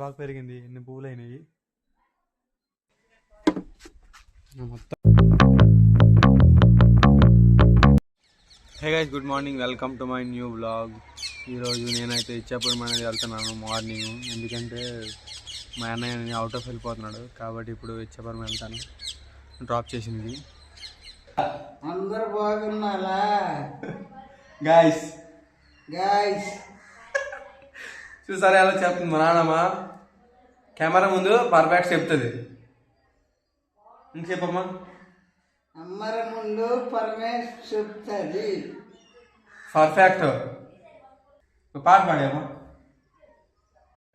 బాగా పెరిగింది, ఎన్ని పువ్వులు అయినాయి మొత్తం. Hey guys, good morning, welcome to my new vlog. ఈరోజు నేనైతే ఇచ్చాపురం అనేది వెళ్తున్నాను మార్నింగ్. ఎందుకంటే మా అన్నయ్య అవుట్ ఆఫ్ వెళ్ళిపోతున్నాడు కాబట్టి ఇప్పుడు ఇచ్చాపురం వెళ్తాను. డ్రాప్ చేసింది. అందరు బాగున్నారా గాయస్? చూసారా ఎలా చెప్తుంది మా నాన్నమ్మ? కెమెరా ముందు పర్ఫెక్ట్ చెప్తుంది. చెప్పమ్మా. అమ్మర ముందు పరమేశ్ చెప్తుంది పర్ఫెక్ట్. పాట పాడామా?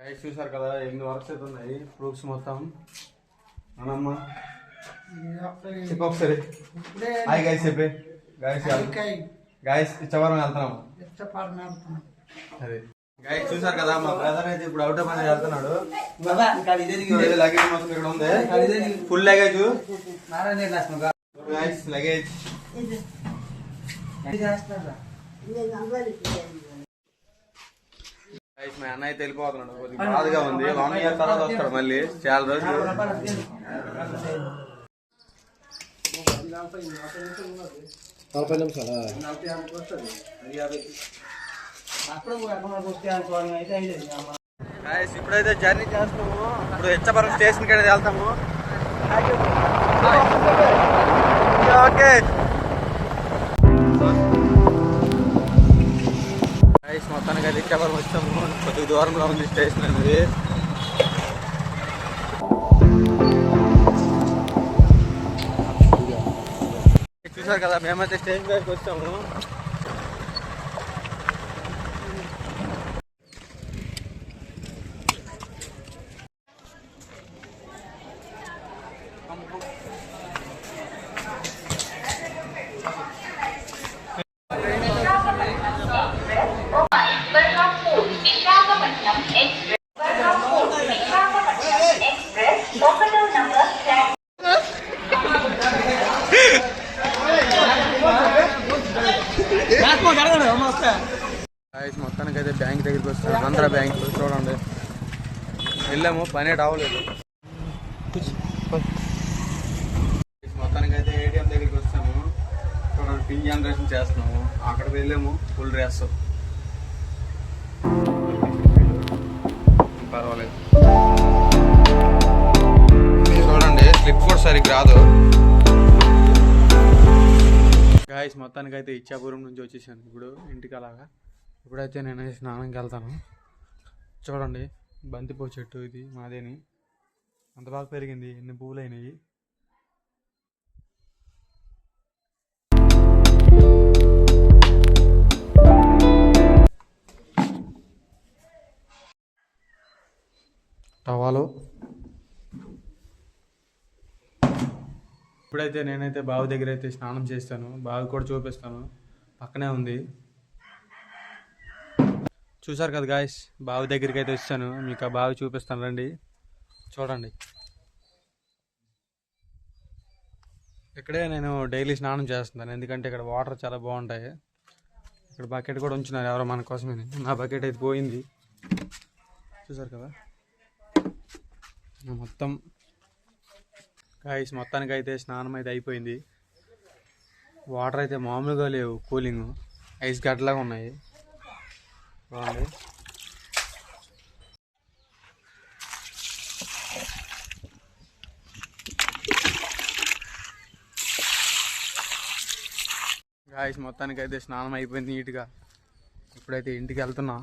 గైస్ చూసారు కదా ఎన్ని వర్క్స్ అయితే ఉన్నాయి. ప్రూఫ్స్ మొత్తం నానమ్మ చెప్పు ఒకసారి. హాయ్ గైస్ చెప్పే. గైస్ ఇచ్చవరం వెళ్తున్నాము. అదే గైస్ చూసారు కదా మా బ్రదర్ అయితే ఇప్పుడు అవుట్ ఆఫ్ అనేది వెళ్తున్నాడు. లగేజ్ మొత్తం ఇక్కడ ఉంది, ఫుల్ లగేజ్. గైస్ లగేజ్ మా అన్న అయితే వెళ్ళిపోతున్నాడు. కొద్దిగా బాధగా ఉంది. 1 year తర్వాత వస్తాడు మళ్ళీ, చాలా రోజులు. ఇప్పుడైతే జర్నీ చేస్తున్నాము. ఇప్పుడు ఇచ్చాపురం స్టేషన్ కి వెళ్తాము. ఓకే మొత్తానికి అయితే ఇచ్చాపురం వచ్చాము. కొద్దిగా దూరంలో ఉంది స్టేషన్ అనేది. చూసారు కదా మేమైతే స్టేషన్ దగ్గరికి వచ్చాము. మొత్తానికి అయితే బ్యాంక్ దగ్గరికి వస్తాను. ఆంధ్ర బ్యాంక్ చూడండి. వెళ్ళాము, పని అవ్వలేదు. మొత్తానికి అయితే ఏటీఎం దగ్గరికి వస్తాము. చూడండి, పిన్ జనరేషన్ చేస్తున్నాము. అక్కడికి వెళ్ళాము, ఫుల్ డ్రెస్. పర్వాలేదు. చూడండి, స్లిప్ కూడా సరిగ్గా రాదు. గాయస్ మొత్తానికి అయితే ఇచ్చాపురం నుంచి వచ్చేసాను ఇప్పుడు ఇంటికి. అలాగా ఇప్పుడైతే నేను స్నానంకి వెళ్తాను. చూడండి, బంతిపూ చెట్టు ఇది మాదేని. అంత బాగా పెరిగింది, ఎన్ని పువ్వులు అయినాయి. టవాలు. ఇప్పుడైతే నేనైతే బావి దగ్గర అయితే స్నానం చేస్తాను. బావి కూడా చూపిస్తాను, పక్కనే ఉంది. చూసారు కదా గాయస్, బావి దగ్గరికి అయితే వచ్చాను. మీకు ఆ బావి చూపిస్తాను రండి. చూడండి, ఇక్కడే నేను డైలీ స్నానం చేస్తున్నాను. ఎందుకంటే ఇక్కడ వాటర్ చాలా బాగుంటాయి. ఇక్కడ బకెట్ కూడా ఉంచున్నారు ఎవరో మన కోసమే. నా బకెట్ అయితే పోయింది. చూసారు కదా మొత్తం. గాయస్ మొత్తానికి అయితే స్నానం అయితే అయిపోయింది. వాటర్ అయితే మామూలుగా లేవు, కూలింగ్ ఐస్ గడ్డలాగా ఉన్నాయి. బాగుంది. గాయస్ మొత్తానికి అయితే స్నానం అయిపోయింది నీట్గా. ఇప్పుడైతే ఇంటికి వెళ్తున్నా.